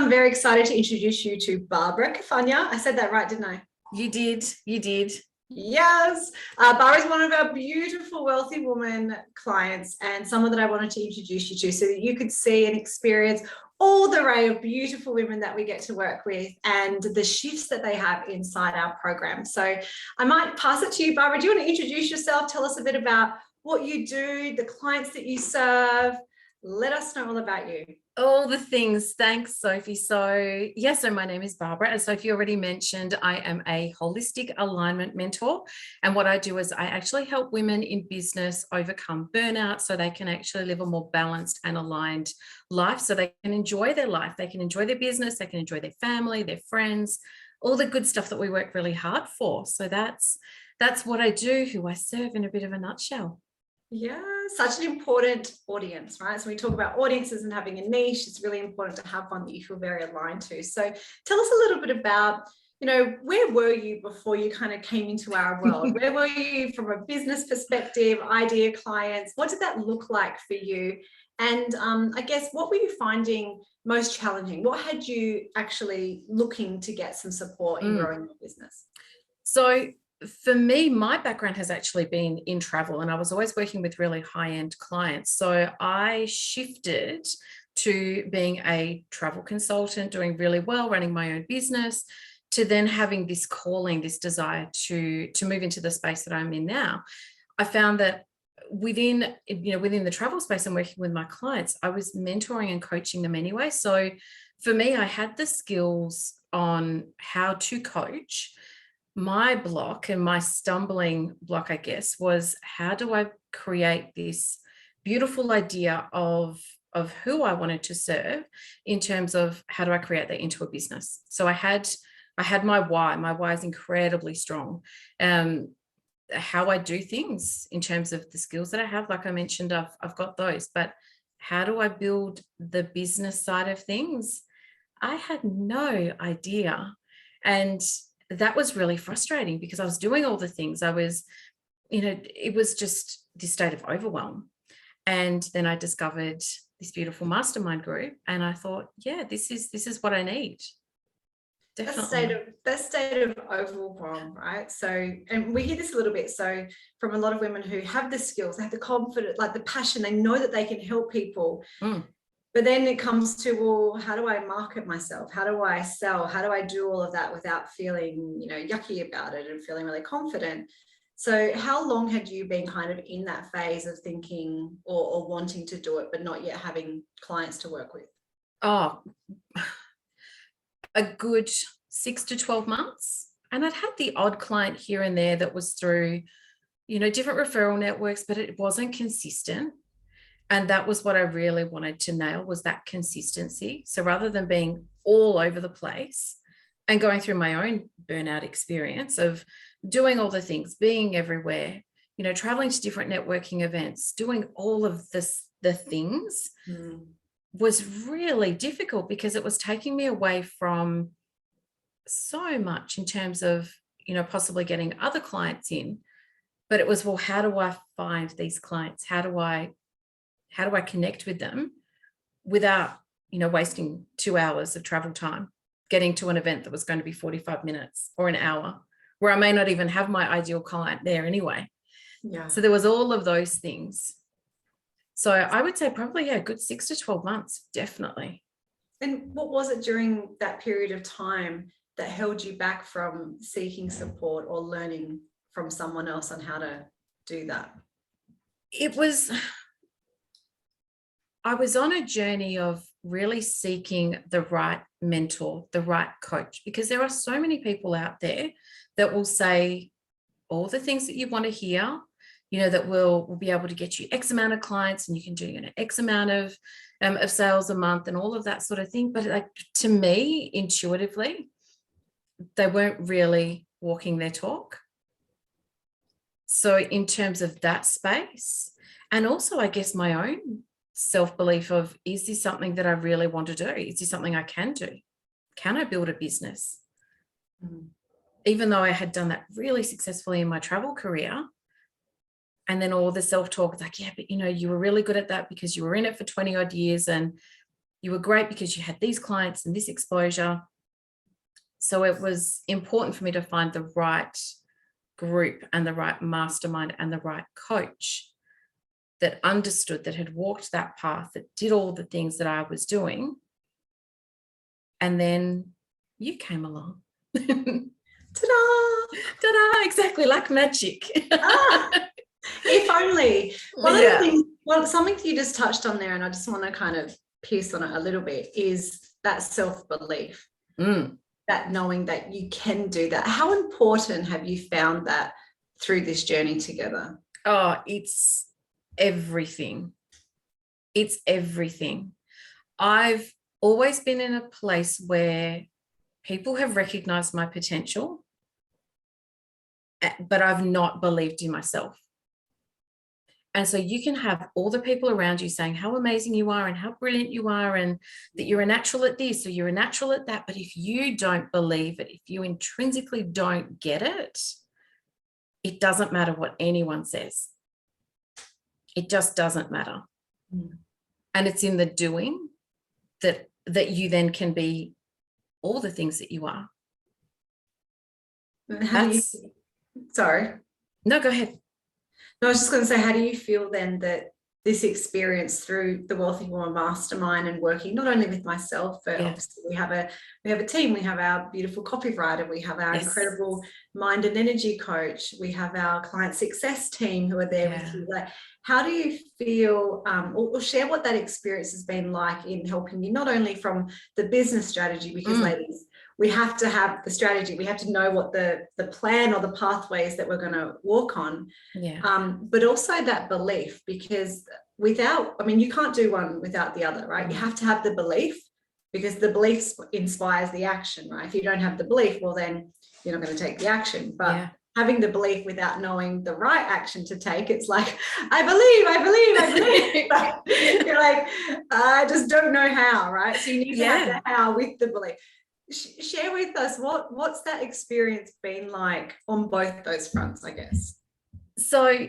I'm very excited to introduce you to Barbara Cafagna. I said that right, didn't I? You did. Yes. Barbara is one of our beautiful, wealthy woman clients and someone that I wanted to introduce you to so that you could see and experience all the array of beautiful women that we get to work with and the shifts that they have inside our program. So I might pass it to you, Barbara. Do you want to introduce yourself? Tell us a bit about what you do, the clients that you serve. Let us know all about you. All the things. Thanks, Sophie. So my name is Barbara. As Sophie already mentioned, I am a holistic alignment mentor. And what I do is I actually help women in business overcome burnout so they can actually live a more balanced and aligned life, so they can enjoy their life. They can enjoy their business. They can enjoy their family, their friends, all the good stuff that we work really hard for. So that's what I do, who I serve in a bit of a nutshell. Yeah, such an important audience, right? So we talk about audiences and having a niche. It's really important to have one that you feel very aligned to. So tell us a little bit about, where were you before you kind of came into our world? Where were you from a business perspective, idea clients? What did that look like for you? And I guess, what were you finding most challenging? What had you actually looking to get some support in growing your business? So for me, my background has actually been in travel, and I was always working with really high-end clients. So I shifted to being a travel consultant, doing really well, running my own business, to then having this calling, this desire to move into the space that I'm in now. I found that within the travel space and working with my clients, I was mentoring and coaching them anyway. So for me, I had the skills on how to coach. My block and my stumbling block, I guess, was how do I create this beautiful idea of who I wanted to serve in terms of how do I create that into a business? So I had my why. My why is incredibly strong. How I do things in terms of the skills that I have, like I mentioned, I've got those, but how do I build the business side of things? I had no idea. And that was really frustrating because I was doing all the things. I was, it was just this state of overwhelm. And then I discovered this beautiful mastermind group and I thought, yeah, this is what I need. Definitely. That state of overwhelm, right? So, and we hear this a little bit. So from a lot of women who have the skills, they have the confidence, like the passion, they know that they can help people. But then it comes to, well, how do I market myself? How do I sell? How do I do all of that without feeling, yucky about it and feeling really confident? So how long had you been kind of in that phase of thinking or wanting to do it, but not yet having clients to work with? Oh, a good 6 to 12 months. And I'd had the odd client here and there that was through, different referral networks, but it wasn't consistent. And that was what I really wanted to nail, was that consistency. So rather than being all over the place and going through my own burnout experience of doing all the things, being everywhere, traveling to different networking events, doing all of the things was really difficult because it was taking me away from so much in terms of, possibly getting other clients in. But it was, well, how do I find these clients? How do I connect with them without, wasting 2 hours of travel time, getting to an event that was going to be 45 minutes or an hour, where I may not even have my ideal client there anyway. Yeah. So there was all of those things. So I would say probably a good 6 to 12 months, definitely. And what was it during that period of time that held you back from seeking support or learning from someone else on how to do that? I was on a journey of really seeking the right mentor, the right coach, because there are so many people out there that will say all the things that you want to hear, that will be able to get you X amount of clients and you can do, X amount of sales a month and all of that sort of thing. But like, to me, intuitively, they weren't really walking their talk. So in terms of that space, and also I guess my own self-belief of, is this something that I really want to do? Is this something I can do? Can I build a business? Even though I had done that really successfully in my travel career, and then all the self-talk, it's like, yeah, but you were really good at that because you were in it for 20 odd years and You were great because you had these clients and this exposure. So it was important for me to find the right group and the right mastermind and the right coach that understood, that had walked that path, that did all the things that I was doing. And then you came along. Ta-da! Ta-da! Exactly, like magic. If only. One of Yeah. the things, well, something you just touched on there, and I just want to kind of pierce on it a little bit, is that self-belief, that knowing that you can do that. How important have you found that through this journey together? Oh, it's everything. It's everything. I've always been in a place where people have recognized my potential, but I've not believed in myself. And so you can have all the people around you saying how amazing you are and how brilliant you are and that you're a natural at this or you're a natural at that. But if you don't believe it, if you intrinsically don't get it, it doesn't matter what anyone says. It just doesn't matter. And it's in the doing that you then can be all the things that you are. Sorry. No, go ahead. No, I was just going to say, how do you feel then that this experience through the Wealthy Woman Mastermind and working not only with myself, but obviously we have a team, we have our beautiful copywriter, we have our incredible mind and energy coach, we have our client success team who are there with you. Like, how do you feel, or share what that experience has been like in helping you, not only from the business strategy, because ladies, we have to have the strategy, we have to know what the plan or the pathways that we're going to walk on, but also that belief, because without, I mean, you can't do one without the other, right? You have to have the belief, because the belief inspires the action, right? If you don't have the belief, well, then you're not going to take the action. But having the belief without knowing the right action to take, it's like, I believe. But you're like, I just don't know how, right? So you need to have the how with the belief. Share with us what's that experience been like on both those fronts, I guess. So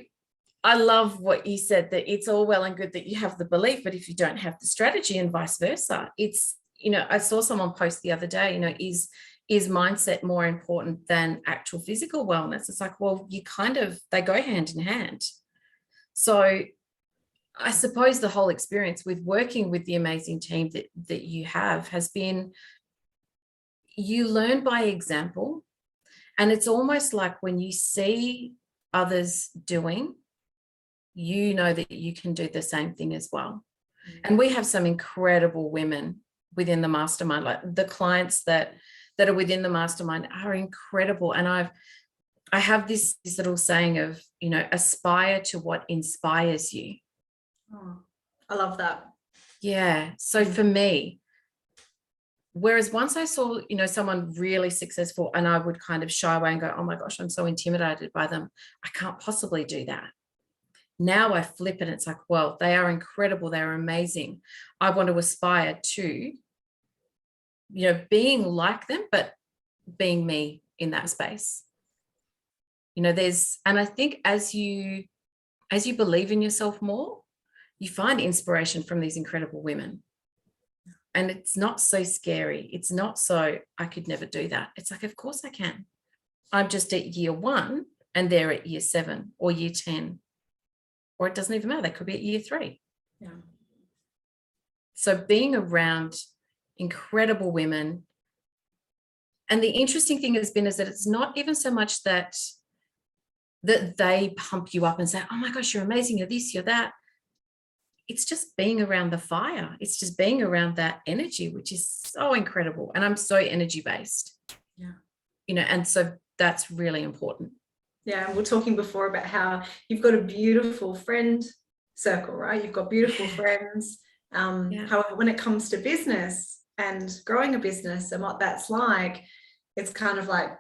I love what you said, that it's all well and good that you have the belief, but if you don't have the strategy and vice versa, it's, I saw someone post the other day, is mindset more important than actual physical wellness? It's like, well, they go hand in hand. So I suppose the whole experience with working with the amazing team that you have has been, you learn by example. And it's almost like when you see others doing, you know that you can do the same thing as well. And we have some incredible women within the mastermind. Like the clients that are within the mastermind are incredible. And I have this little saying of, aspire to what inspires you. Oh, I love that. Yeah. So for me, whereas once I saw, someone really successful and I would kind of shy away and go, oh my gosh, I'm so intimidated by them, I can't possibly do that. Now I flip it and it's like, well, they are incredible. They're amazing. I want to aspire to, being like them, but being me in that space. And I think as you believe in yourself more, you find inspiration from these incredible women. And it's not so scary. It's not so, I could never do that. It's like, of course I can. I'm just at year 1 and they're at year 7 or year 10. Or it doesn't even matter. They could be at year 3. Yeah. So being around incredible women. And the interesting thing has been is that it's not even so much that they pump you up and say, oh my gosh, you're amazing, you're this, you're that. It's just being around the fire. It's just being around that energy, which is so incredible. And I'm so energy based. Yeah. And so that's really important. Yeah. And we're talking before about how you've got a beautiful friend circle, right? You've got beautiful friends. However, when it comes to business and growing a business and what that's like, it's kind of like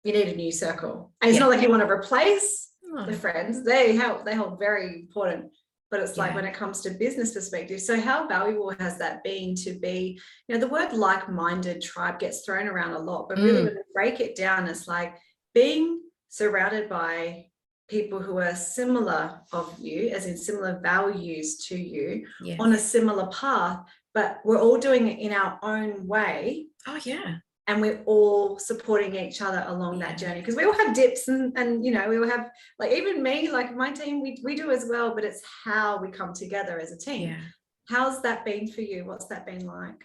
you need a new circle. And it's not like you want to replace the friends. They hold very important. But it's like when it comes to business perspective, so how valuable has that been to be, the word like-minded tribe gets thrown around a lot, but really when you break it down, it's like being surrounded by people who are similar of you, as in similar values to you, on a similar path, but we're all doing it in our own way. Oh, yeah. And we're all supporting each other along that journey, because we all have dips and you know, we all have, like, even me, like my team, we do as well, but it's how we come together as a team. Yeah. How's that been for you? What's that been like?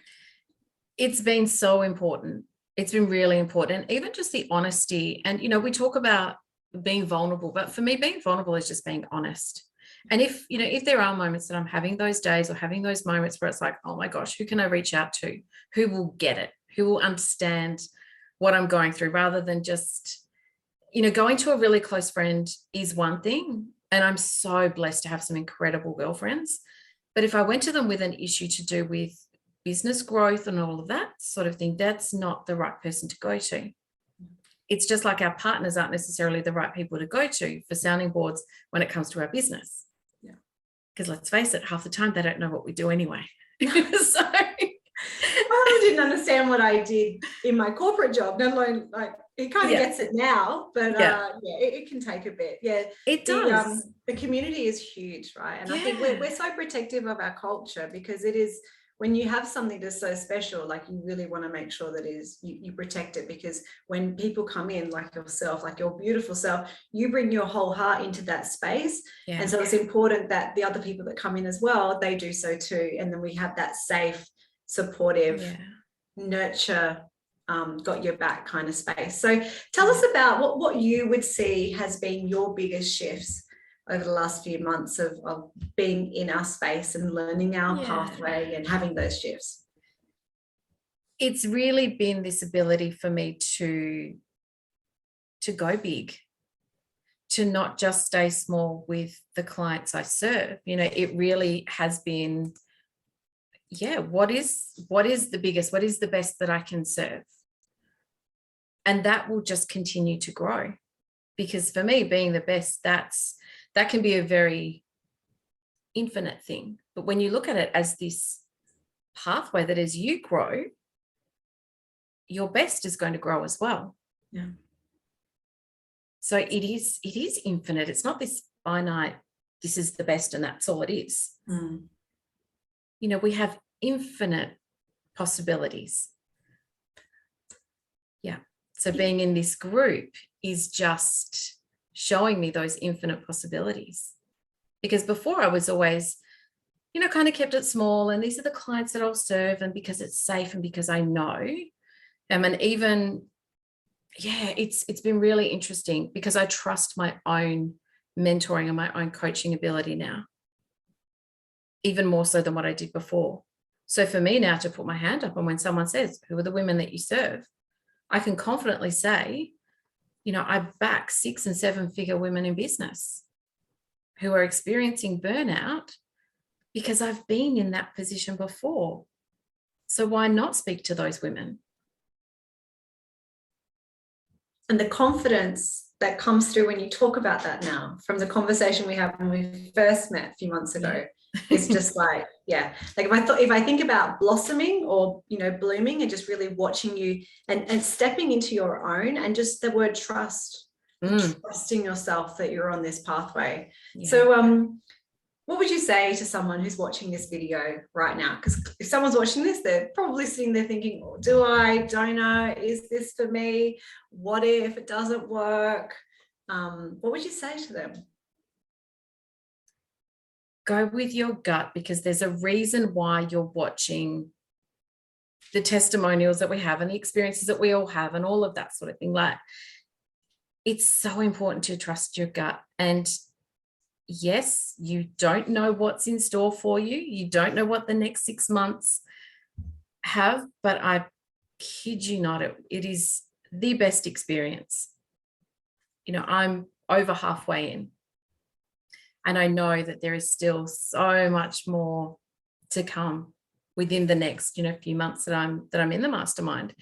It's been so important. It's been really important. And even just the honesty. And, you know, we talk about being vulnerable, but for me, being vulnerable is just being honest. And if, you know, if there are moments that I'm having those days or having those moments where it's like, oh my gosh, who can I reach out to? Who will get it? Who will understand what I'm going through, rather than just, you know, going to a really close friend is one thing. And I'm so blessed to have some incredible girlfriends. But if I went to them with an issue to do with business growth and all of that sort of thing, that's not the right person to go to. It's just like our partners aren't necessarily the right people to go to for sounding boards when it comes to our business. Yeah. Because let's face it, half the time they don't know what we do anyway. So I didn't understand what I did in my corporate job, let alone, like, he kind of gets it now, but it can take a bit. Yeah, it does. The community is huge, right? And I think we're so protective of our culture, because it is, when you have something that's so special, like, you really want to make sure that you protect it, because when people come in, like yourself, like your beautiful self, you bring your whole heart into that space. Yeah. And so it's important that the other people that come in as well, they do so too. And then we have that safe, supportive, nurture, got your back kind of space. So tell us about what you would see has been your biggest shifts over the last few months of being in our space and learning our pathway and having those shifts. It's really been this ability for me to go big, to not just stay small with the clients I serve. You know, it really has been, what is the biggest, what is the best that I can serve? And that will just continue to grow, because for me, being the best, that can be a very infinite thing. But when you look at it as this pathway, that as you grow, your best is going to grow as well. Yeah. So it is infinite. It's not this finite, this is the best and that's all it is. Mm. You know, we have infinite possibilities. Yeah. So being in this group is just showing me those infinite possibilities. Because before I was always, you know, kind of kept it small, and these are the clients that I'll serve, and because it's safe and because I know. And even, it's been really interesting, because I trust my own mentoring and my own coaching ability now, even more so than what I did before. So for me now to put my hand up, and when someone says, who are the women that you serve, I can confidently say, you know, I back 6- and 7-figure women in business who are experiencing burnout, because I've been in that position before. So why not speak to those women? And the confidence that comes through when you talk about that now, from the conversation we had when we first met a few months ago, it's just like, like if I think about blossoming or, you know, blooming, and just really watching you and stepping into your own, and just the word trust, trusting yourself that you're on this pathway. So what would you say to someone who's watching this video right now? Because if someone's watching this, they're probably sitting there thinking, oh, don't know, is this for me? What if it doesn't work? What would you say to them? Go with your gut, because there's a reason why you're watching the testimonials that we have and the experiences that we all have and all of that sort of thing. Like, it's so important to trust your gut. And yes, you don't know what's in store for you. You don't know what the next 6 months have, but I kid you not, it is the best experience. You know, I'm over halfway in, and I know that there is still so much more to come within the next, you know, few months that I'm in the mastermind.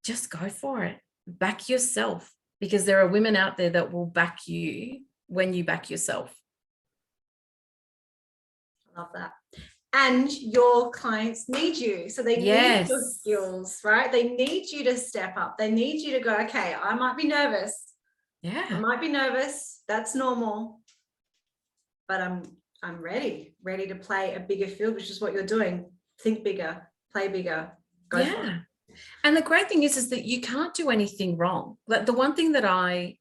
Just go for it. Back yourself, because there are women out there that will back you when you back yourself. I love that. And your clients need you. So they need your skills, right? They need you to step up. They need you to go, okay, I might be nervous. I might be nervous. That's normal. But I'm ready to play a bigger field, which is what you're doing. think bigger, play bigger, go for it. And the great thing is that you can't do anything wrong. Like the one thing that I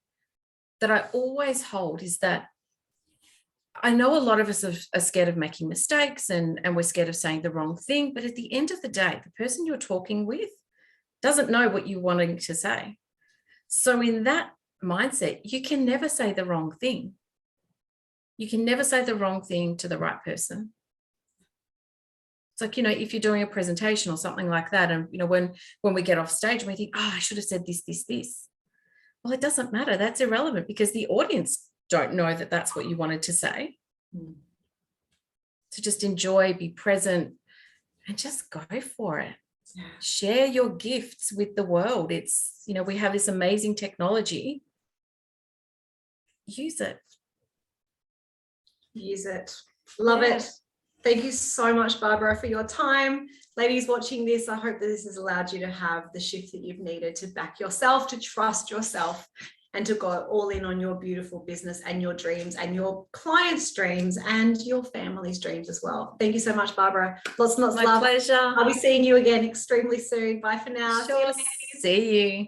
always hold is that I know a lot of us are scared of making mistakes and we're scared of saying the wrong thing. But at the end of the day, the person you're talking with doesn't know what you're wanting to say. So in that mindset, you can never say the wrong thing. You can never say the wrong thing to the right person. It's like, if you're doing a presentation or something like that, and, when we get off stage and we think, I should have said this, this, this. Well, it doesn't matter. That's irrelevant because the audience don't know that that's what you wanted to say. So just enjoy, be present, and just go for it. Yeah. Share your gifts with the world. It's, we have this amazing technology. Use it. Use it. Love it. Thank you so much, Barbara, for your time. Ladies watching this, I hope that this has allowed you to have the shift that you've needed to back yourself, to trust yourself, and to go all in on your beautiful business and your dreams and your clients' dreams and your family's dreams as well. Thank you so much, Barbara. Lots and lots of love. My pleasure. I'll be seeing you again extremely soon. Bye for now. Sure. See you.